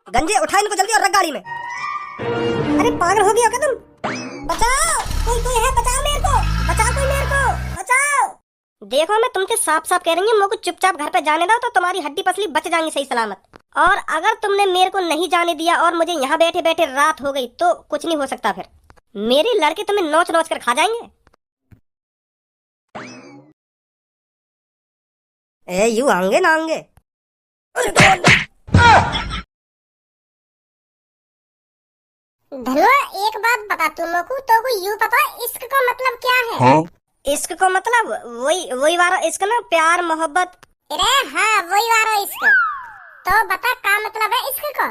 गंजे उठा इनको जल्दी और रख गाड़ी में। अरे पागल हो गया क्या तुम? बचाओ, कोई है, बचाओ मेरे को, बचाओ कोई मेरे को, बचाओ। देखो मैं तुमसे साफ साफ कह रही हूँ, मुझको चुपचाप घर पे जाने दो तो तुम्हारी हड्डी पसली बच जाएंगी सही सलामत। और अगर तुमने मेरे को नहीं जाने दिया और मुझे यहाँ बैठे बैठे रात हो गई तो कुछ नहीं हो सकता। फिर मेरे लड़के तुम्हें नोच नोच कर खा जाएंगे। ए यू आएंगे ना आएंगे? धनुआ एक बात बता तुमको, तो को यू पता इश्क का मतलब क्या है? हाँ? इश्क को मतलब वही वाला इश्क ना, प्यार मोहब्बत। अरे हाँ वही वाला इश्क। तो बता क्या मतलब है इश्क का?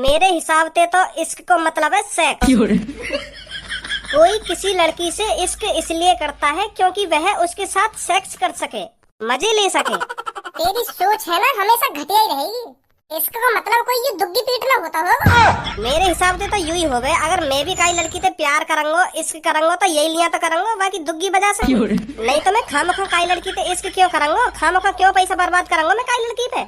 मेरे हिसाब से तो इश्क को मतलब है सेक्स। कोई किसी लड़की से इश्क इसलिए करता है क्योंकि वह उसके साथ सेक्स कर सके, मजे ले सके। तेरी सोच है ना हमेशा घटिया ही रहेगी। इश्क का मतलब कोई ये दुग्गी पीटना होता होगा। मेरे हिसाब से तो यू ही हो गए। अगर मैं भी कई लड़की से प्यार करूंगा, इश्क करूंगा तो यही लिया तो करूंगा, बाकी दुग्गी बजा सकूं। नहीं तो मैं खामखा कई लड़की से इश्क क्यों करूंगा, खामखा क्यों पैसा बर्बाद करूंगा मैं कई लड़की पे।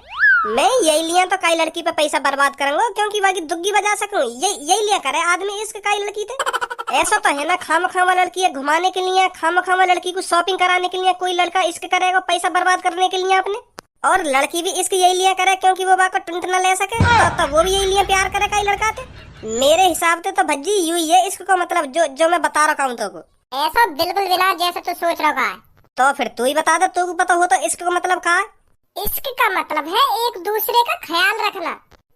मैं यही लिया तो कई लड़की पे पैसा बर्बाद करूंगा क्योंकि बाकी दुग्गी बजा सकूं। यही लिया करे आदमी इश्क कई लड़की थे। ऐसा तो है ना, खामखा लड़की है घुमाने के लिए, खामखा लड़की को शॉपिंग कराने के लिए कोई लड़का इश्क करेगा पैसा बर्बाद करने के लिए अपने। और लड़की भी इश्क यही लिया करे क्योंकि वो बाको टुंट न ले सके, तो वो भी यही लिया प्यार करे कई लड़का थे। मेरे हिसाब से तो भज्जी यू ये इश्क को मतलब जो मैं बता रखा हूँ तो को। ऐसा बिल्कुल बिना जैसे तू सोच रहा है। तो फिर तू ही बता दे, तू को पता हो तो इश्क का मतलब क्या है? इश्क का मतलब है एक दूसरे का ख्याल रखना,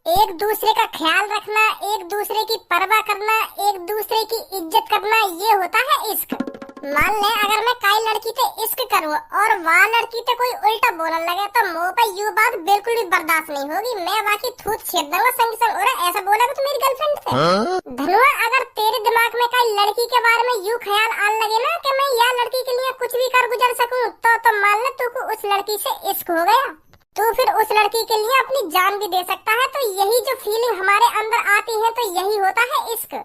एक दूसरे का ख्याल रखना, एक दूसरे की परवाह करना, एक दूसरे की इज्जत करना, ये होता है इश्क। मान ले अगर मैं कई लड़की से इश्क करूँ और वहाँ लड़की से कोई उल्टा बोलने लगे तो मुँह पे यू बात बिल्कुल भी बर्दाश्त नहीं होगी। मैं बाकी थूत छेद दूंगा संग संग। और ऐसा बोला तो मेरी गर्लफ्रेंड से। धनुआ अगर तेरे दिमाग में कई लड़की के बारे में यू ख्याल आने लगे ना कि मैं यह लड़की के लिए कुछ भी कर गुजर सकूं, तो मान ले तू को उस लड़की से इश्क हो गया, तो फिर उस लड़की के लिए अपनी जान भी दे सकता है। तो यही जो फीलिंग हमारे अंदर आती है तो यही होता है इश्क।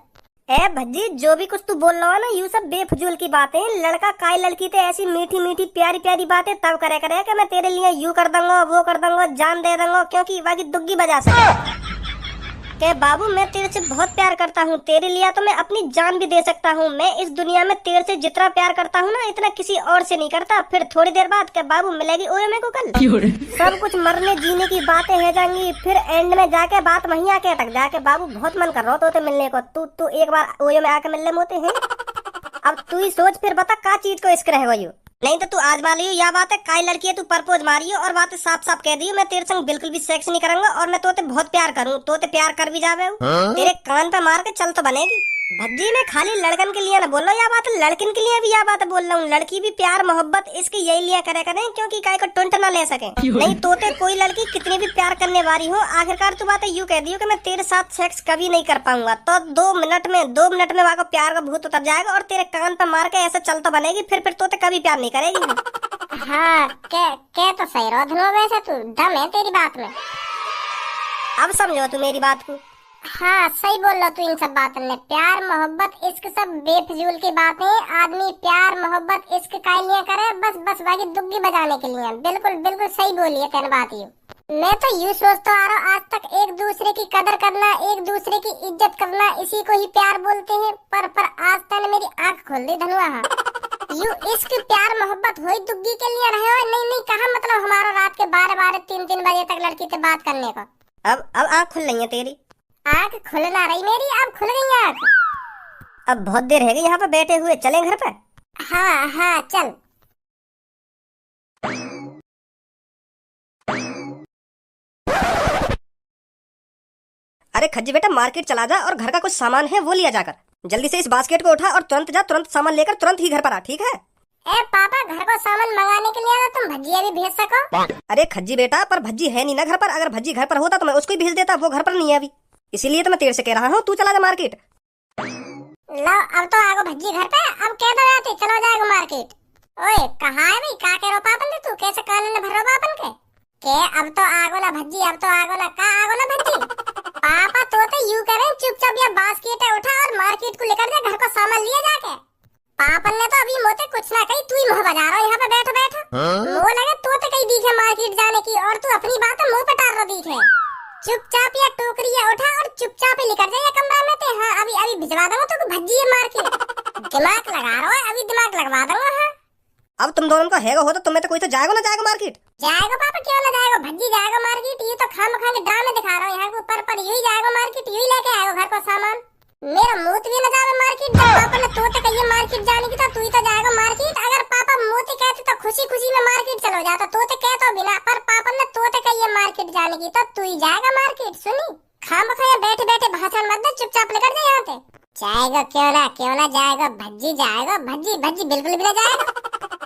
ए भज्जी जो भी कुछ तू बोल रहा है ना, यू सब बेफजूल की बातें। लड़का काय लड़की ते ऐसी मीठी मीठी प्यारी प्यारी बातें तब करे कि मैं तेरे लिए यू कर दूंगा, वो कर दूंगा, जान दे दूंगा क्योंकि बाकी दुग्गी बजा सके। के बाबू मैं तेरे से बहुत प्यार करता हूँ, तेरे लिए तो मैं अपनी जान भी दे सकता हूँ। मैं इस दुनिया में तेरे से जितना प्यार करता हूँ ना इतना किसी और से नहीं करता। फिर थोड़ी देर बाद के बाबू मिलेगी ओए मेरे को कल, सब कुछ मरने जीने की बातें है जाएंगी। फिर एंड में जाके बात वहीं आके अटक जाके बाबू बहुत मन कर रहा हो तो मिलने को, तू एक बार ओए में आके मिलने मोते हैं। अब तू ही सोच फिर बता का चीज को इश्क रहेगा यू। नहीं तो तू आजमा लियो या बात है काई लड़की है, तू प्रपोज मारियो और बातें साफ साफ कह दियो मैं तेरे संग बिल्कुल भी सेक्स नहीं करूंगा और मैं तोते बहुत प्यार करूँ, तोते प्यार कर भी जावे तेरे कान पे मार के चल तो बनेगी। भज्जी मैं खाली लड़कन के लिए ना बोल रहा हूँ, या बात लड़किन के लिए भी या बात बोल रहा हूँ। लड़की भी प्यार मोहब्बत इसके यही लिया करे करें क्योंकि काय को टुंट ना ले सके। नहीं तोते कोई लड़की कितनी भी प्यार करने वाली हो आखिरकार तू बात यूँ कह दियो कि मैं तेरे साथ सेक्स कभी नहीं कर पाऊंगा, तो 2 मिनट में वहाँ प्यार का भूत उतर जाएगा और तेरे कान पे मार के ऐसा चल तो बनेगी। फिर तोते कभी प्यार नहीं करेगी। हाँ क्या तो सही रहो धनो, वैसे तू दम है तेरी बात में। अब समझो तू मेरी बात को। हाँ सही बोल रहा तू इन सब बातों में। प्यार मोहब्बत इश्क सब बेफजूल की बात है। आदमी प्यार मोहब्बत इश्क का लिए करे बस बाकी दुग्गी बजाने के लिए। बिल्कुल सही बोली है तेरी बात। यू मैं तो यूँ सोचता आ रहा हूँ आज तक एक दूसरे की कदर करना, एक दूसरे की इज्जत करना, इसी को ही प्यार बोलते हैं। पर आज तक मेरी आँख खोल दी धनुआ। यू इश्क प्यार मोहब्बत हो दुग्गी के लिए रहे हो। नहीं कहा मतलब हमारा रात के 12 3 बजे तक लड़की से बात करने का। अब आँख खुल रही है तेरी? आँख खुल ना रही मेरी, अब खुल गई आँख। अब बहुत देर है यहाँ पे बैठे हुए, चलें घर पे? हाँ चल। अरे खज्जी बेटा मार्केट चला जा और घर का कुछ सामान है वो लिया जाकर। जल्दी से इस बास्केट को उठा और तुरंत जा, तुरंत सामान लेकर तुरंत ही घर पर आ, ठीक है? ए पापा घर को सामान मंगाने के लिए ना तुम भजिया भी भेज सको। अरे खज्जी बेटा पर भज्जी है नहीं ना घर पर, अगर भज्जी घर पर होता तो मैं उसको ही भेज देता, वो घर पर नहीं है अभी, इसीलिए तो मैं तेरे से कह रहा हूँ तू चला जा मार्केट। लो अब तो आगो भज्जी घर पे, अब कह दो जाते चलो जाएगो मार्केट। ओए कहाँ है भाई, का कह रहा पापन तू कैसे कान में भर रहा पापन के अब तो आगो ला भज्जी, अब तो आगो ला का आगो ला भज्जी। पापा तो यूं करें चुपचाप या बास्केट उठा और मार्केट को लेकर जा, घर को सामान लिया जाके। पापन ने तो अभी मोते कुछ ना कही, तू ही मुँह बजा रहा यहाँ पे बैठो। वो लगे तो कहीं दिखे मार्केट जाने की और तू अपनी बात मुँह पे टार रहा दिखे। चुपचाप या टोकरिया उठा और चुपचाप ही निकल जाए कमरा में ते। हाँ अभी अभी भिजवा दूंगा तो भज्जी है मार्केट। दिमाग लगा रहा है, अभी दिमाग लगवा दूंगा। हाँ अब तुम दोनों का हैगा हो तो तुम्हें तो कोई तो जाएगा ना जाएगा मार्केट। जाएगा पापा, क्यों ना जाएगा, भज्जी जाएगा मार्केट। ये तो खाम खा के ड्रामे दिखा रहा हूँ यहाँ को, पर यही जाएगा मार्केट, यही लेके आएगा घर को सामान। मेरा मूत भी न जावे मार्केट। जब पापा ने तो कहिए मार्केट जाने की तो तू ही तो जाएगा मार्केट। अगर पापा मोती कहते तो खुशी खुशी में मार्केट चलो जाता, तो कह तो बिना, पर पापा ने तो कहिए मार्केट जाने की तो तू ही जाएगा मार्केट। सुनी खाम खा बैठे बैठे भाषण मत दे, चुपचाप निकल जाए यहाँ से। जाएगा क्यों ना जाएगा, भज्जी जाएगा, भज्जी भज्जी बिल्कुल भी ना जाएगा।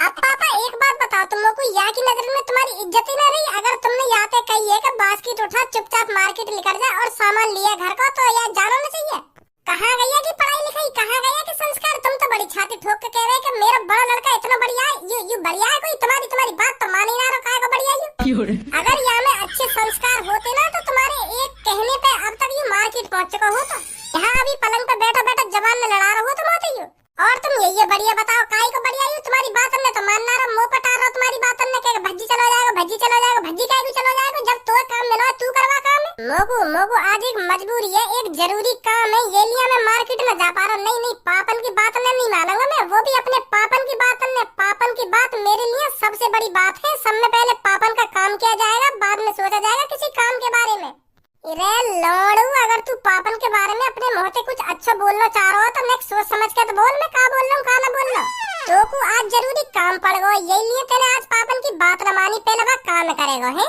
अब पापा एक बात बताओ, तुम लोग को यहाँ की नजर में तुम्हारी इज्जत ही ना रही। अगर तुमने यहाँ पे कही है कि बास्केट उठा चुपचाप मार्केट निकल जाए और सामान लिया घर का, तो यार जाना ना चाहिए। कहाँ गया कि पढ़ाई लिखाई, कहाँ गया कि संस्कार। तुम तो बड़ी छाती ठोक के कह रहे कि मेरा बड़ा लड़का इतना बढ़िया है, यू बढ़िया है, कोई तुम्हारी बात तो मान ही ना रखा है बढ़िया यू। अगर यहाँ में अच्छे संस्कार होते ना तो तुम्हारे एक कहने पे अब तक यू मार्केट पहुँच चुका होता। यहाँ अभी पलंग पे बैठा बैठा जवान ने लड़ा रहा हो तुम होते यू। और तुम ये बढ़िया बताओ काई को बढ़िया यू, तुम्हारी बात हमने तो मानना रहा, मुंह पटा रहा तुम्हारी बात हमने कह भज्जी चलो जाएगा, भज्जी चलो जाएगा, भज्जी काई को चलो जाएगा, जब तो काम मिला तू करवा काम है। मोगू आज एक मजबूरी है, एक जरूरी काम है, ये लिया मैं मार्केट में जा पा रहा हूँ। नहीं पापन की बात नहीं मानूंगा मैं, वो भी अपने पापन की बात ने। पापन की बात मेरे लिए सबसे बड़ी बात है। सब में पहले पापन का काम किया जाएगा, बाद में सोचा जाएगा किसी काम के बारे में। रे लौड़ू, अगर तू पापन के बारे में अपने मुंह से कुछ अच्छा बोलना चाह रहा हो तो नेक्स्ट सोच समझ के तो बोल, मैं का बोल रहा हूँ का ना बोल रहा। तो को आज जरूरी काम पड़ गो, यही लिए तेने आज पापन की बात न मानी, पहले वह काम करेगा है।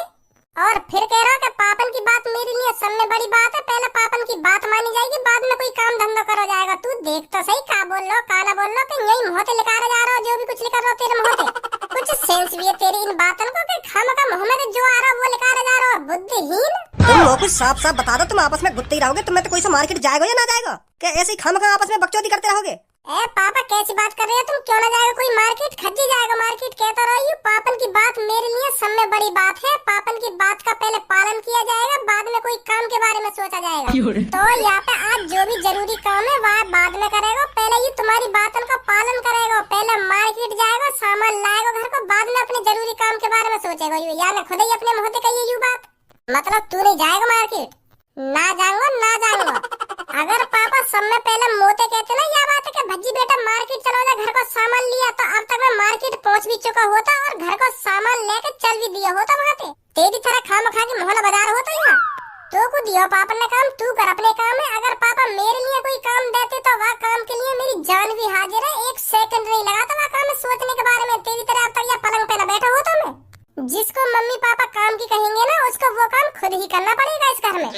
और फिर कह रहा कि पापन की बात मेरे लिए सब में बड़ी बात है, पहले पापन की बात मानी जाएगी, बाद में कोई काम धंधा करा जाएगा। तू देख तो सही का बोल लो का ना बोल लो, कि यही मुंह से लिखा जा रहा हो, जो भी कुछ लिखा रहा हो तेरे मुंह से। कुछ सेंस भी है तेरी इन बातों को कि खामखा मुंह में जो आ रहा वो लिखा जा रहा हो, बुद्धिहीन। तुम लोग कुछ साफ साफ बता दो, तुम आपस में गुत्ते ही रहोगे, तुम्हें तो कोई से मार्केट जाएगा या ना जाएगा, क्या ऐसे ही खामखा आपस में बकचोदी करते रहोगे। ए पापा कैसी बात कर रहे हो तुम, क्यों ना जाएगा कोई मार्केट, खज्जी जाएगा मार्केट। कहता रही पापन की बात मेरे लिए सब में बड़ी बात है, पापन की बात का पहले पालन किया जाएगा, बाद में कोई काम के बारे में सोचा जाएगा। तो यहाँ पे आज जो भी जरूरी काम है वह बाद में करेगा, पहले ये तुम्हारी बातों का पालन करेगा। पहले मार्केट जाएगा, सामान लाएगा घर को, बाद में अपने जरूरी काम के बारे में सोचेगा। या मैं खुद ही अपने मुंह से कही यू बात, मतलब तू नहीं जाएगा मार्केट। ना जाऊंगा। अगर पापा सब में पहले मोते कहते ना यह बात है कि भज्जी बेटा मार्केट चलो जा, घर को सामान लिया, तो अब तक मैं मार्केट पहुंच भी चुका होता और घर को सामान लेकर चल भी दिया होता वहाँ पे। तेरी तरह खाम खा के मोहल्ला बाजार होता यहाँ। तो को दिया पापा ने काम, तू कर अपने काम है। अगर पापा मेरे लिए कोई काम देते तो वह काम के लिए मेरी जान भी हाजिर है, एक सेकंड नहीं लगा था वह काम सोचने के बारे में। तेरी तरह अब तक यह पलंग पे न बैठा होता मैं। जिसको मम्मी पापा काम की कहेंगे ना, उसको वो काम खुद ही करना पड़ेगा इस घर में।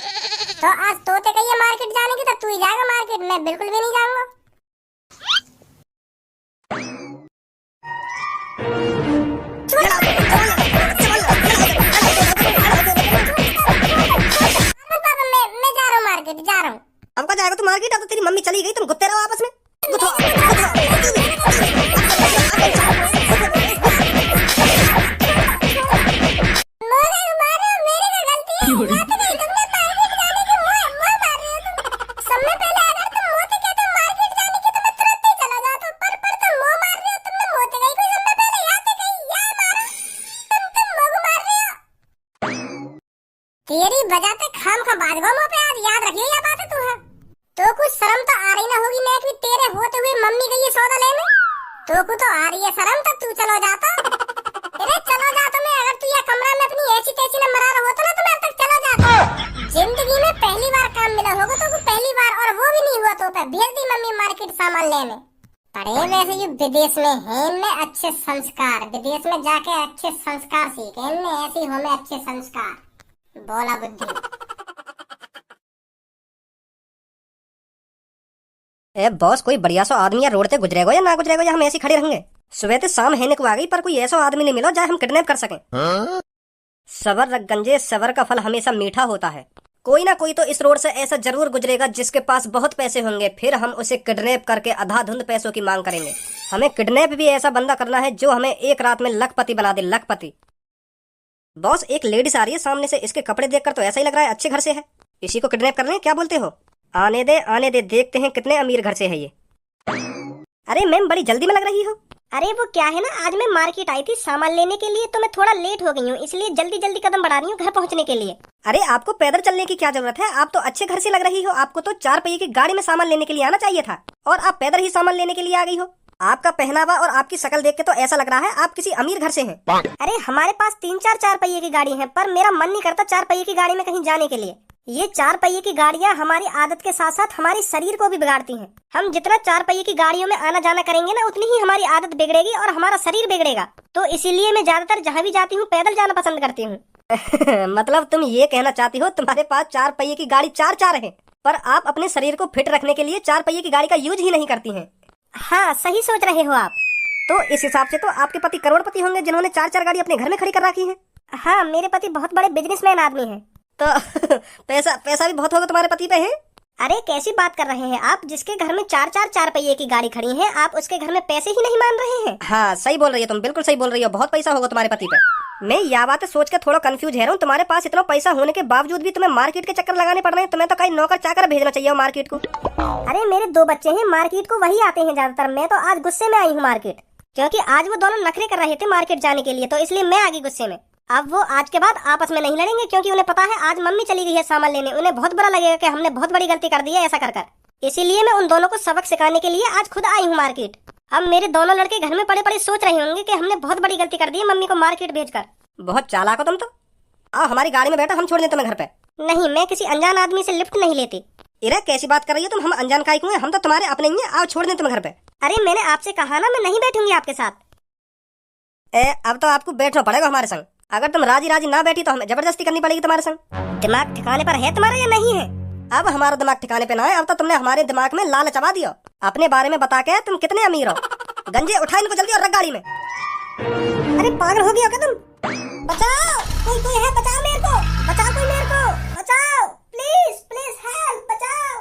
तो आज तोते कहिए मार्केट जाने की तो तू ही जाएगा मार्केट, मैं बिल्कुल भी नहीं जाऊंगा। मैं जा रहा हूँ मार्केट, जा रहा हूँ। अब का जाएगा तू मार्केट, अब तो तेरी मम्मी चली गई, तुम गुत्ते रहो आपस में। तेरी वजह से खाम खा बाज गो पे, आज याद रखियो यह बात है तू है। तो कुछ शर्म तो आ रही ना होगी मैं कि तेरे होते हुए मम्मी गई है सौदा लेने। तो को तो आ रही है शर्म, तो तू चलो जाता। अरे चलो जा तुम्हें, अगर तू ये कमरा में अपनी ऐसी तैसी न मरा रहा होता ना तो मैं अब तक चला जाता। जिंदगी में पहली बार काम मिला होगा तो पहली बार, और वो भी नहीं हुआ तो भेज दी मम्मी मार्केट सामान लेने। पढ़े वैसे ये विदेश में है, इनमें अच्छे संस्कार, विदेश में जाके अच्छे संस्कार सीखे, इनमें ऐसे हो में अच्छे संस्कार। बोला बुद्धि। ए बॉस, कोई बढ़िया सो आदमी या रोड से गुजरेगा या ना गुजरेगा, या हम ऐसे खड़े रहेंगे। सुबह से शाम है को आ गई, पर कोई ऐसा आदमी नहीं मिला जाए हम किडनैप कर सकें। सबर रख गंजे, सबर का फल हमेशा मीठा होता है। कोई ना कोई तो इस रोड से ऐसा जरूर गुजरेगा जिसके पास बहुत पैसे होंगे, फिर हम उसे किडनैप करके आधाधुंध पैसों की मांग करेंगे। हमें किडनैप भी ऐसा बंदा करना है जो हमें एक रात में लखपति बना दे, लखपति। बॉस, एक लेडीज आ रही है सामने से, इसके कपड़े देखकर तो ऐसा ही लग रहा है अच्छे घर से है। इसी को किडनैप कर रहे हैं, क्या बोलते हो? आने दे, देखते हैं कितने अमीर घर से है ये। अरे मैम, बड़ी जल्दी में लग रही हो। अरे वो क्या है ना, आज मैं मार्केट आई थी सामान लेने के लिए, तो मैं थोड़ा लेट हो गई हूँ, इसलिए जल्दी जल्दी कदम बढ़ा रही हूँ घर पहुँचने के लिए। अरे आपको पैदल चलने की क्या जरूरत है, आप तो अच्छे घर से लग रही हो। आपको तो 4 पहिए की गाड़ी में सामान लेने के लिए आना चाहिए था, और आप पैदल ही सामान लेने के लिए आ गई हो। आपका पहनावा और आपकी शक्ल देख के तो ऐसा लग रहा है आप किसी अमीर घर से हैं। अरे हमारे पास 3-4 4 पहिए की गाड़ी है, पर मेरा मन नहीं करता 4 पहिए की गाड़ी में कहीं जाने के लिए। ये 4 पहिए की गाड़ियाँ हमारी आदत के साथ साथ हमारे शरीर को भी बिगाड़ती हैं। हम जितना 4 पहिए की गाड़ियों में आना जाना करेंगे ना, उतनी ही हमारी आदत बिगड़ेगी और हमारा शरीर बिगड़ेगा। तो इसीलिए मैं ज्यादातर जहाँ भी जाती हूँ पैदल जाना पसंद करती हूँ। मतलब तुम ये कहना चाहती हो तुम्हारे पास 4 पहिए की गाड़ी 4 है, पर आप अपने शरीर को फिट रखने के लिए 4 पहिए की गाड़ी का यूज ही नहीं करती हैं। हाँ, सही सोच रहे हो आप। तो इस हिसाब से तो आपके पति करोड़पति होंगे, जिन्होंने 4 गाड़ी अपने घर में खड़ी कर रखी है। हाँ, मेरे पति बहुत बड़े बिजनेसमैन आदमी हैं। तो पैसा भी बहुत होगा तुम्हारे पति पे है। अरे कैसी बात कर रहे हैं आप, जिसके घर में 4 पहिए की गाड़ी खड़ी है, आप उसके घर में पैसे ही नहीं मान रहे हैं। हाँ सही बोल रही हो तुम, बिल्कुल सही बोल रही हो, बहुत पैसा होगा तुम्हारे पति पे। मैं यह बात सोच के थोड़ा कंफ्यूज है रहा हूँ, तुम्हारे पास इतना पैसा होने के बावजूद भी तुम्हें मार्केट के चक्कर लगाने पड़ रहे हैं। तुम्हें तो कहीं नौकर चाकर भेजना चाहिए मार्केट को। अरे मेरे 2 बच्चे हैं, मार्केट को वही आते हैं ज्यादातर। मैं तो आज गुस्से में आई हूँ मार्केट, क्योंकि आज वो दोनों नखरे कर रहे थे मार्केट जाने के लिए, तो इसलिए मैं आ गई गुस्से में। अब वो आज के बाद आपस में नहीं लड़ेंगे, क्योंकि उन्हें पता है आज मम्मी चली गई है सामान लेने। उन्हें बहुत बुरा लगेगा कि हमने बहुत बड़ी गलती कर दी है ऐसा कर। इसीलिए मैं उन दोनों को सबक सिखाने के लिए आज खुद आई हूँ मार्केट। अब मेरे दोनों लड़के घर में पड़े पड़े सोच रहे होंगे कि हमने बहुत बड़ी गलती कर दी है मम्मी को मार्केट भेजकर। बहुत चालाक हो तुम तो। आओ हमारी गाड़ी में बैठो, हम छोड़ दें तुम्हें घर पे। नहीं, मैं किसी अनजान आदमी से लिफ्ट नहीं लेती। इरे कैसी बात कर रही हो तुम, हम अनजान काहे को हैं, हम तो तुम्हारे अपने ही हैं। आओ छोड़ दें तुम्हें घर पे। अरे मैंने आपसे कहा ना, मैं नहीं बैठूंगी आपके साथ। अब तो आपको बैठना पड़ेगा हमारे संग। अगर तुम राजी ना बैठी तो हमें जबरदस्ती करनी पड़ेगी तुम्हारे संग। दिमाग ठिकाने पर है तुम्हारा या नहीं है? अब हमारा दिमाग ठिकाने पे ना है, अब तो तुमने हमारे दिमाग में लाल चबा दिया अपने बारे में बता के तुम कितने अमीर हो। गंजे उठा इनको जल्दी और रख गाड़ी में। अरे पागल हो गया क्या तुम? बचाओ, कोई है, बचाओ मेरे को, बचाओ कोई मेरे को, बचाओ प्लीज प्लीज हेल्प, बचाओ।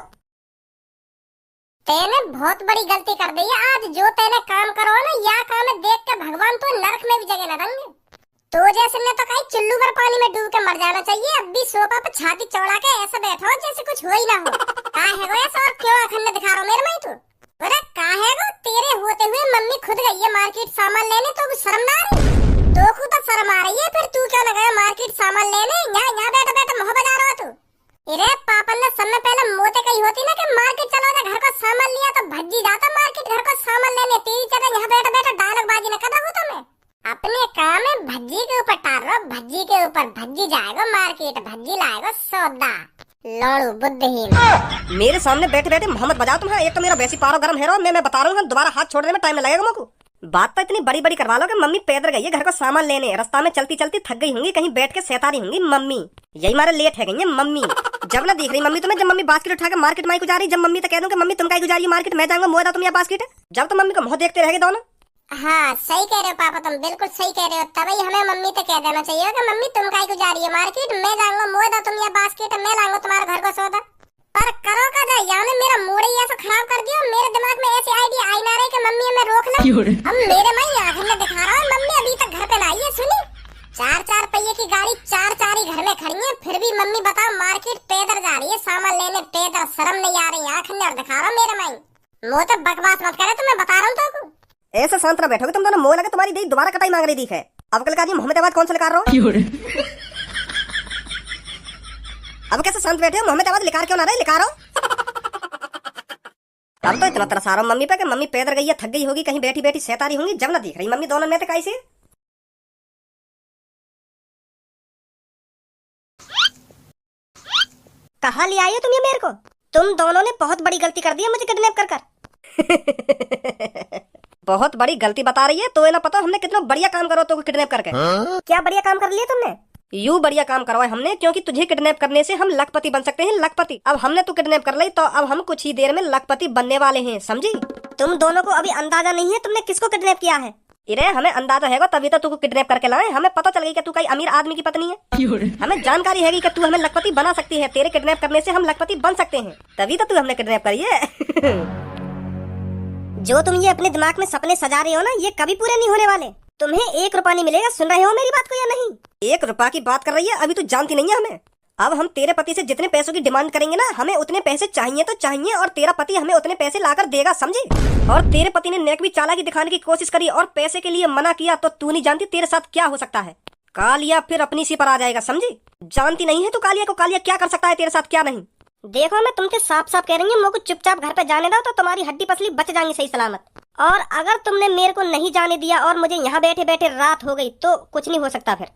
तेने बहुत बड़ी गलती कर दी है आज। जो तेने काम करो ना, या काम देख के भगवान तो नरक में भी जगह न देंगे। तो जैसे ने तो कहीं चुल्लू भर पानी में डूब के मर जाना चाहिए। अब भी सोफा पर छाती चौड़ा के ऐसे बैठो जैसे कुछ हो ही ना हो। कहाँ है वो ऐसा, और क्यों अखंड दिखा रहा हो मेरे में तू? अरे कहाँ है वो? तेरे होते हुए मम्मी खुद गई है मार्केट सामान लेने, तो शर्म ना आ रही? तो को तो शर्म आ रही है, फिर तू क्यों न गया मार्केट सामान लेने? यहाँ बैठा बैठा मोह बजा रहा तू। अरे पापन ने समय पहले मोते कही होती ना कि मार्केट चलो ना, घर को सामान लिया तो भज्जी जाता मार्केट घर को सामान लेने। तेरी तरह यहाँ बैठा बैठा डायलॉग बाजी न कर रहा हूँ तुम्हें। अपने काम में भज्जी के ऊपर टार रहा, भज्जी के ऊपर। भज्जी जाएगा मार्केट, भज्जी लाएगा सौदा। लौड़ू बुद्धिहीन। मेरे सामने बैठे बैठे मोहम्मद बजाओ तुम्हें। एक तो मेरा वैसी पारो गर्म है, मैं बता रहा हूँ, दोबारा हाथ छोड़ने में टाइम लगेगा मुझको। बात तो इतनी बड़ी बड़ी करवा लो कि मम्मी पैदल गई है घर को सामान लेने, रास्ता में चलती चलती थक गई होंगी, कहीं बैठ के सहता होंगी मम्मी। यही मारे लेट है गई है मम्मी। जब ना देख रही मम्मी तुम्हें, जब मम्मी बास्केट उठा के मार्केट माई गुजारी, जब मम्मी तो कह दूं कि मम्मी तुम कहीं गुजारी मार्केट, मैं जाऊंगा मोदा तुम या बास्केट, जब तो मम्मी को मुंह देखते रह गए दोनों। हाँ सही कह रहे हो पापा, तुम बिल्कुल सही कह रहे हो। तभी हमें मम्मी तो कह देना चाहिए कि मम्मी तुम कहीं जा रही है मार्केट, मैं जाऊंगा मोदा तुम या बास्केट, मैं लाऊंगा तुम्हारे घर को सौदा। पर करो का जाए, यानी मेरा मूड ही ऐसा खराब कर दिया। मेरे दिमाग में ऐसी आइडिया आई ना रही कि मम्मी हमें रोक ले। अब मेरे मैं आंख में दिखा रहा हूँ, मम्मी अभी तक घर पे ना आई है। सुनी, 4 पहिए की गाड़ी 4 ही घर में खड़ी है, फिर भी मम्मी बताओ मार्केट पैदल जा रही है सामान लेने, पैदल। शर्म नहीं आ रही? आंख में दिखा रहा हूँ मेरे मैं। मुँह तो बकवास मत करे, तो मैं बता रहा हूँ तो। ऐसे शांत रह बैठोगे तुम दोनों, मोह लगे तुम्हारी दी दोबारा कटाई मांग रही दी है। अब कल का मोहम्मद आबाद कौन सा लिखा रहा हो? अब कैसे शांत बैठे हो? मोहम्मद आबाद लिखा क्यों ना रहे, लिखा रहा हो। अब तो इतना तरसा रहा हूं मम्मी पे कि मम्मी पैदल गई है, थक गई होगी, कहीं बैठी बैठी सहता रही होंगी, जब ना दिख रही मम्मी दोनों में तो कैसे। कहाँ ले आई हो तुम ये मेरे को? तुम दोनों ने बहुत बड़ी गलती कर दी है मुझे किडनैप कर कर। बहुत बड़ी गलती बता रही है, तो ये ना पता हमने कितना बढ़िया काम करो तो किडनैप करके। क्या बढ़िया काम कर लिया तुमने? यू बढ़िया काम करवाए हमने, क्योंकि तुझे किडनैप करने से हम लखपति बन सकते हैं, लखपति। अब हमने तू किडनैप कर ली, तो अब हम कुछ ही देर में लखपति बनने वाले हैं, समझी? तुम दोनों को अभी अंदाजा नहीं है तुमने किसको किडनैप किया है। इरे हमें अंदाजा है, तभी तो तू किडनैप करके लाए। हमें पता चल गई कि तू कई अमीर आदमी की पत्नी है। हमें जानकारी है कि तू हमें लखपति बना सकती है, तेरे किडनैप करने से हम लखपति बन सकते हैं, तभी तो तू हमने किडनैप करी है। जो तुम ये अपने दिमाग में सपने सजा रहे हो ना, ये कभी पूरे नहीं होने वाले। तुम्हें 1 रुपया नहीं मिलेगा, सुन रहे हो मेरी बात को या नहीं? 1 रुपया की बात कर रही है, अभी तू जानती नहीं है हमें। अब हम तेरे पति से जितने पैसों की डिमांड करेंगे ना, हमें उतने पैसे चाहिए तो चाहिए, और तेरा पति हमें उतने पैसे लाकर देगा, समझी? और तेरे पति ने नेक भी चालाकी दिखाने की कोशिश करी और पैसे के लिए मना किया, तो तू नहीं जानती तेरे साथ क्या हो सकता है। कालिया फिर अपनी सी पर आ जाएगा, समझी? जानती नहीं है तू कालिया को, कालिया क्या कर सकता है तेरे साथ क्या नहीं। देखो मैं तुमसे साफ साफ कह रही हूँ, मुझको चुपचाप घर पे जाने दो तो तुम्हारी हड्डी पसली बच जाएंगी सही सलामत। और अगर तुमने मेरे को नहीं जाने दिया और मुझे यहाँ बैठे बैठे रात हो गई तो कुछ नहीं हो सकता, फिर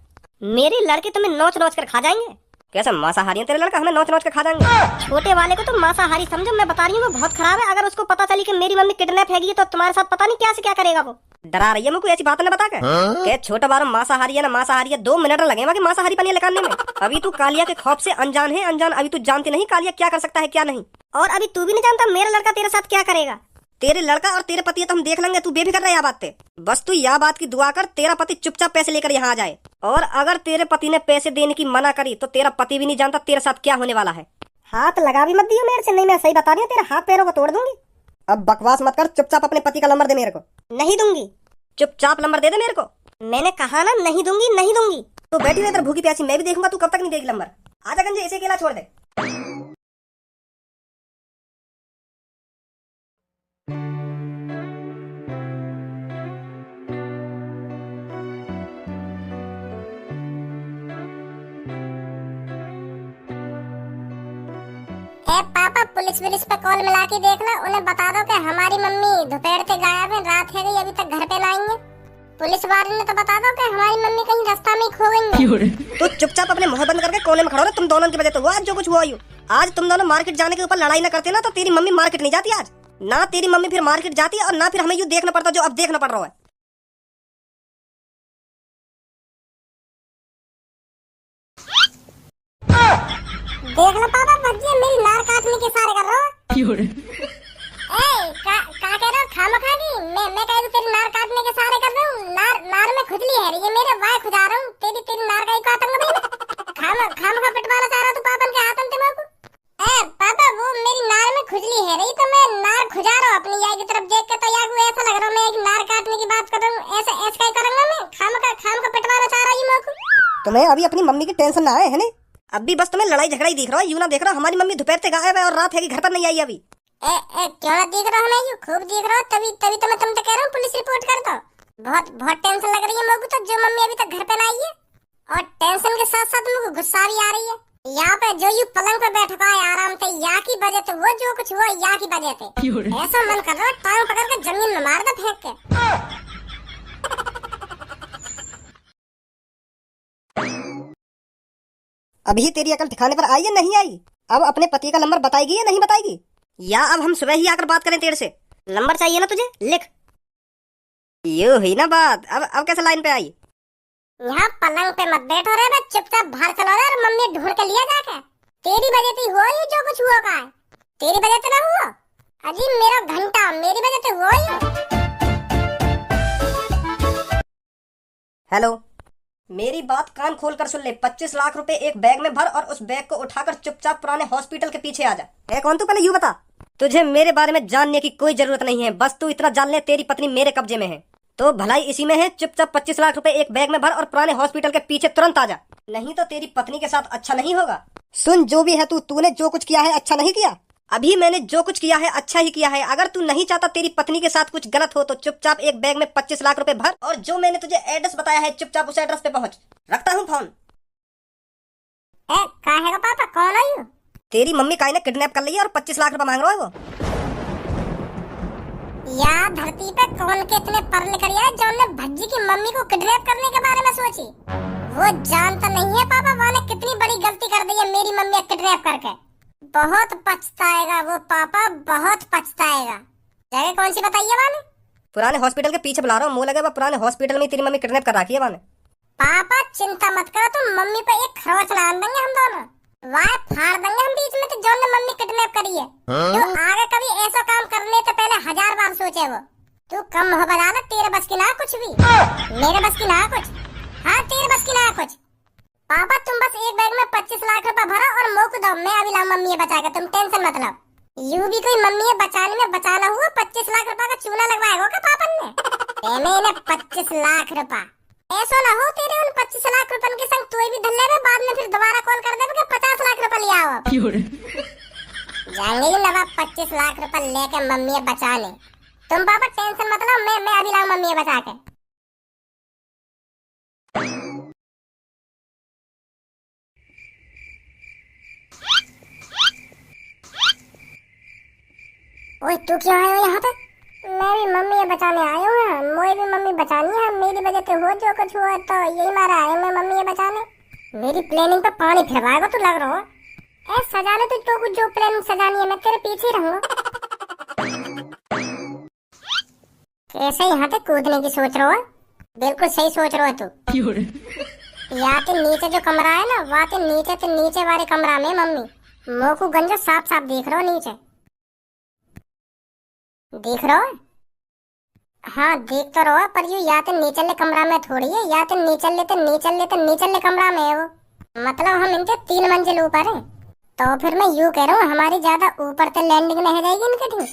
मेरे लड़के तुम्हें नोच नोच कर खा जाएंगे। कैसा मांसाहारी है तेरे लड़का, हमें नोच नोच कर खा जाएंगे? छोटे वाले को तुम मांसाहारी समझो, मैं बता रही हूँ वो बहुत खराब है। अगर उसको पता चली कि मेरी मम्मी किडनैप हैगी तो तुम्हारे साथ पता नहीं क्या से क्या करेगा वो। डरा रही है मुझको ऐसी बात न बता के छोटा बारो मांसाहारी है ना मांसाहारी है, 2 मिनट लगेगा कि मांसाहारी पनीर निकालने में। अभी तू कालिया के खौफ से अनजान है, अनजान। अभी तू जानती नहीं कालिया क्या कर सकता है क्या नहीं। और अभी तू भी नहीं जानता मेरा लड़का तेरे साथ क्या करेगा। तेरे लड़का और तेरे पति तो हम देख लेंगे, तू बेफिक्र रह यह बात पे। बस तू यह बात की दुआ कर तेरा पति चुपचाप पैसे लेकर यहाँ आ जाए। और अगर तेरे पति ने पैसे देने की मना करी तो तेरा पति भी नहीं जानता तेरे साथ क्या होने वाला है। हाथ लगा भी मत दियो मेरे से, नहीं मैं सही बता रही हूँ, तेरे हाथ पैरों को तोड़ दूंगी। अब बकवास मत कर, चुपचाप अपने पति का नंबर दे मेरे को। नहीं दूंगी। चुपचाप नंबर दे दे मेरे को। मैंने कहा ना नहीं दूंगी, नहीं दूंगी। तू बैठी रह इधर भूखी प्यासी, मैं भी देखूंगा तू कब तक नहीं देगी नंबर। आजा गंजे, इसे अकेला छोड़ दे। पापा पुलिस पे कॉल मिला के देख लो, उन्हें बता दो कि हमारी मम्मी दोपहर से गायब है, रात है गई अभी तक घर पे ना आई है। पुलिस वाले ने तो बता दो कि हमारी मम्मी कहीं रास्ता में खो गई है। तो चुपचाप अपने मुंह बंद करके कोने में खड़ो रहे, तुम दोनों की वजह तो हुआ आज जो कुछ हुआ। आज तुम दोनों मार्केट जाने के ऊपर लड़ाई ना करते ना तो तेरी मम्मी मार्केट नहीं जाती आज। ना तेरी मम्मी फिर मार्केट जाती और ना फिर हमें यूं देखना पड़ता जो अब देखना पड़ रहा है। देख लो पापा भजिया मेरी नार काटने के सारे कर रहा है। का कह रहे हो खामखा की? मैं कह दूं तेरी नार काटने के सारे कर रहा हूँ। नार में खुजली है ये मेरे वाय खुजा रहा हूँ। तेरी नार का ही काटूंगा भाई। खामखा पिटवाना चाह रहा तू पापन के हाथन दिमाग को। पापा वो मेरी नार में खुजली है रही तो मैं नार खुजा रहा हूँ अपनी यार की तरफ देख के, तो यार ऐसा लग रहा है मैं एक नार काटने की बात कर रहा हूँ। ऐसा ऐसा ही करूंगा मैं। खामखा पिटवाना चाह रही हूँ। तुम्हें अभी अपनी मम्मी की टेंशन ना है नहीं? अभी बस तुम्हें लड़ाई झगड़ा ही दिख रहा है, यूं ना देख रहा हमारी मम्मी दोपहर से गायब है और रात है कि घर पर नहीं आई अभी। क्यों ना दिख रहा हूँ? खूब दिख रहा हूँ, तभी तो मैं तुमसे कह रहा हूँ पुलिस रिपोर्ट कर दो। बहुत टेंशन लग रही है मेरे को तो, जो मम्मी अभी तक घर पे ना आई है। और टेंशन के साथ साथ मेरे को गुस्सा भी आ रही है। यहाँ पे जो यू पलंग पे बैठा है आराम से, या की वजह से वो जो कुछ हुआ या की वजह से ऐसा मन कर रहा है टांग पकड़ के जमीन में मार दे फेंक के। अभी तेरी अकल ठिकाने पर आई है नहीं आई? अब अपने पति का नंबर बताएगी या नहीं बताएगी? या अब हम सुबह ही आकर बात करें तेरे से? नंबर चाहिए ना तुझे, लिख। ये हुई ना बात। अब कैसे लाइन पे आई? यहाँ पलंग पे मत बैठो रे, चुपचाप बाहर चलो रे और मम्मी ढूंढ के लिया जाके। तेरी वजह से हुआ ये जो कुछ हुआ का है, तेरी वजह से ना हुआ। अजी मेरा घंटा मेरी वजह से हुआ ये। हेलो, मेरी बात कान खोल कर सुन ले। 25 लाख रुपए एक बैग में भर और उस बैग को उठाकर चुपचाप पुराने हॉस्पिटल के पीछे आ जा। है कौन तू, पहले यूं बता। तुझे मेरे बारे में जानने की कोई जरूरत नहीं है, बस तू इतना जान ले तेरी पत्नी मेरे कब्जे में है। तो भलाई इसी में है, चुपचाप 25 लाख रुपए एक बैग में भर और पुराने हॉस्पिटल के पीछे तुरंत आ जा, नहीं तो तेरी पत्नी के साथ अच्छा नहीं होगा। सुन, जो भी है तूने जो कुछ किया है अच्छा नहीं किया। अभी मैंने जो कुछ किया है अच्छा ही किया है। अगर तू नहीं चाहता तेरी पत्नी के साथ कुछ गलत हो तो चुपचाप एक बैग में 25 लाख रुपए भर और जो मैंने तुझे एड्रेस बताया है चुपचाप उस एड्रेस पे पहुंच। रखता हूँ फोन। कहाँ है पापा, कौन है यू? तेरी मम्मी काई ने किडनैप कर ली है और 25 लाख रुपए मांग रहा है वो। या धरती पे कौन के इतने पर लिख रही है जो ने भज्जी की मम्मी को किडनैप करने के बारे में सोची? वो जानता नहीं है पापा वहाँ ने कितनी बड़ी गलती कर दी है मेरी मम्मी किडनैप करके। बहुत पछताएगा वो पापा, बहुत पछताएगा। जगह कौन सी बताइए वाने? पुराने हॉस्पिटल के पीछे बुला रहा हूँ, मुँह लगे पुराने हॉस्पिटल में तेरी मम्मी किडनैप कर रखी है वाने। पापा चिंता मत करो, तुम मम्मी पे एक खरोच ला देंगे हम दोनों, वाह फाड़ देंगे हम बीच में तो जो ने मम्मी किडनैप करी है। तो आगे कभी ऐसा काम करने से पहले 1000 बार सोचे वो। तू कम हो बजा ना, तेरे बस की ना कुछ भी, मेरे बस की ना कुछ। हाँ तेरे बस की ना कुछ। पापा तुम बस एक बैग में 25 लाख रुपए भरो और मोक दो, मैं अभी लाऊं मम्मी बचा के, तुम टेंशन मत लो। यूं भी कोई मम्मी बचाने में बचाना हुआ 25 लाख रुपए का चूना लगवाएगा क्या पापन ने? मैंने 25 लाख रुपए ऐसा ना हो तेरे उन 25 लाख रुपए के संग तू भी धल्ले में बाद में फिर दोबारा कॉल कर दे कि 50 लाख रुपए लिया हो। जाएंगे नवाब 25 लाख रुपए लेके मम्मी बचाने। तुम पापा टेंशन मत लो, मैं अभी लाऊं मम्मी बचा के। ओए तू क्यों आयो यहाँ पे? मैं भी मम्मी बचाने आयो हूँ। मोए भी मम्मी बचानी है। मेरी वजह से हो जो कुछ हुआ तो यही मारा आयो मैं मम्मी बचाने। मेरी प्लानिंग पे पानी फिरवाएगा तू लग रहा हो। ए सजा ले तू तो कुछ जो प्लानिंग सजानी है मैं तेरे पीछे ही रहूंगा। कैसे यहाँ पे कूदने की सोच रहा हो? बिल्कुल सही सोच रहा है तू। यहाँ के नीचे जो कमरा है ना वहाँ के नीचे वाले कमरा में मम्मी मुँह को गंजा साफ साफ देख रहा हो नीचे। देख रहा हो? हाँ देख तो रहो पर यू या तो नीचले कमरा में थोड़ी है या तो नीचले कमरा में है वो। मतलब हम इनसे 3 मंजिल ऊपर है। तो फिर मैं यूँ कह रहा हूँ हमारी ज्यादा ऊपर तक लैंडिंग नहीं जाएगी इनके ठीक।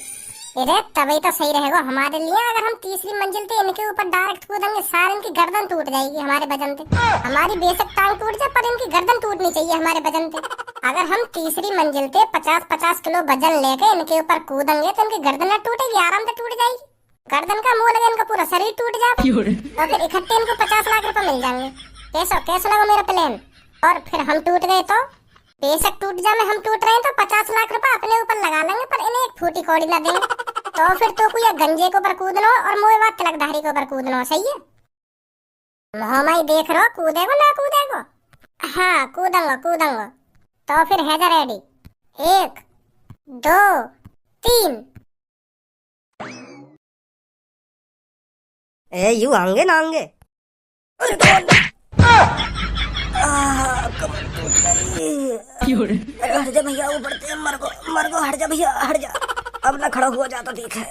अरे तभी तो सही रहेगा हमारे लिए। अगर हम तीसरी मंजिल पे इनके ऊपर डायरेक्ट कूदेंगे सारे इनकी गर्दन टूट जाएगी हमारे वजन से। हमारी बेशक टांग टूट जाए पर इनकी गर्दन टूटनी चाहिए हमारे वजन से। अगर हम तीसरी मंजिल पे 50-50 किलो वजन लेके इनके ऊपर कूदेंगे तो इनकी गर्दन टूटेगी, आराम से टूट जाएगी। गर्दन का मुंह लगे इनका पूरा शरीर टूट जाएगा। तो फिर इकट्ठे इनको 50 लाख रुपए मिल जाएंगे। कैसा लगा मेरा प्लान? और फिर हम टूट गए तो बेशक टूट जाए हम टूट रहे हैं तो 50 लाख रुपए अपने ऊपर लगा लेंगे पर इन्हें एक फूटी कौड़ी ना देंगे। तो फिर तो कोई गंजे के ऊपर कूदना और मोए बात तिलकधारी के ऊपर कूदना सही है। मोहमाई देख रहो कूदेगो ना कूदेगो? हाँ कूदूंगा। तो फिर है जा रेडी? 1 2 3। ए यू आंगे ना आंगे? अरे कमर टूट गई। हट जा भैया ऊपर से मर गो हट जा भैया हट जा। अब ना खड़ा हुआ जाता ठीक है।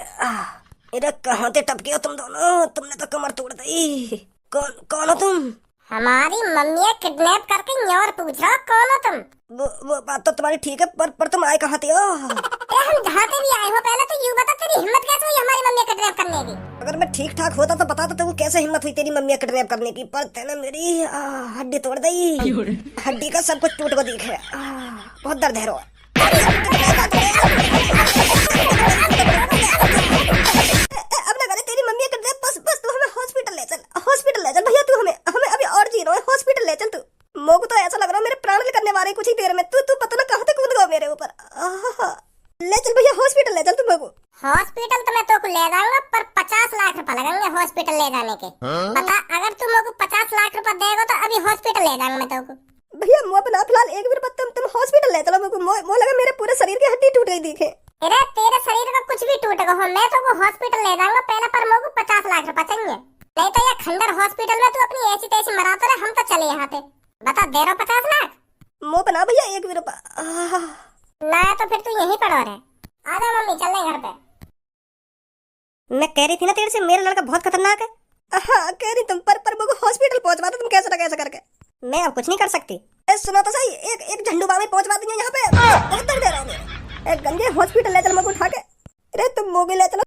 अरे कहाँ से टपके हो तुम दोनों? तुमने तो कमर तोड़ दी। कौन हो तुम? हमारी मम्मी किडनैप करके न्योर पूछ रहा कौन हो तुम? वो बात तो तुम्हारी ठीक है पर तुम आए कहाँ थे हो? हम जहाँ से भी आए हो पहले तो यूँ बता तेरी हिम्मत कैसे हुई हमारी मम्मी किडनैप करने की? अगर मैं ठीक ठाक होता तो बता तो कैसे हिम्मत हुई तेरी मम्मी किडनैप करने की। पर तेने मेरी हड्डी तोड़ दी। हड्डी का सब कुछ टूट को दिखे। बहुत दर्द है रो। अब ना करे तेरी मम्मी किडनैप। बस तू हमें हॉस्पिटल ले चल भैया। तू हमें अभी और जीना है। हॉस्पिटल ले चल तू। मोको तो ऐसा लग रहा है मेरे प्राण निकलने वाले कुछ ही देर में। तू पता ना कहाँ तक कूद गया मेरे ऊपर। ले चल भैया हॉस्पिटल ले चल तू मोको। हॉस्पिटल तो मैं तो ले जाऊंगा पर 50 लाख रुपए लगेंगे हॉस्पिटल ले जाने के। बता अगर तू मेरे को 50 लाख रुपए देगा तो अभी हॉस्पिटल ले जाऊंगा मैं तो। भैया मुँह बना फिलहाल एक बार तुम हॉस्पिटल ले चलो। मुझे लगा मेरे पूरे शरीर की हड्डी टूट गई दिखे। अरे तेरे शरीर का कुछ भी टूटेगा हो मैं तो हॉस्पिटल ले जाऊंगा पहले पर मेरे को 50 लाख रुपए चाहिए। नहीं तो ये खंडर हॉस्पिटल में तू अपनी ऐसी तैसी मराता रहे हम तो चले यहाँ पे। बता दे रहा 50 लाख? मुँह बना भैया एक भी रुपया ना तो फिर तू यहीं पड़ा रहे। आजा मम्मी चल रहे घर पे। मैं कह रही थी ना तेरे से मेरा लड़का बहुत खतरनाक है। हाँ कह रही तुम पर मुझे हॉस्पिटल पहुंचवा दो तुम कैसे करके। मैं अब कुछ नहीं कर सकती। सुनो तो सही एक झंडूबा में पहुंचवा दूंगी यहाँ पे। बहुत दर्द दे रहा हूँ। गंजे हॉस्पिटल ले चल मुझे उठा के। अरे तुम मोगे ले चलो।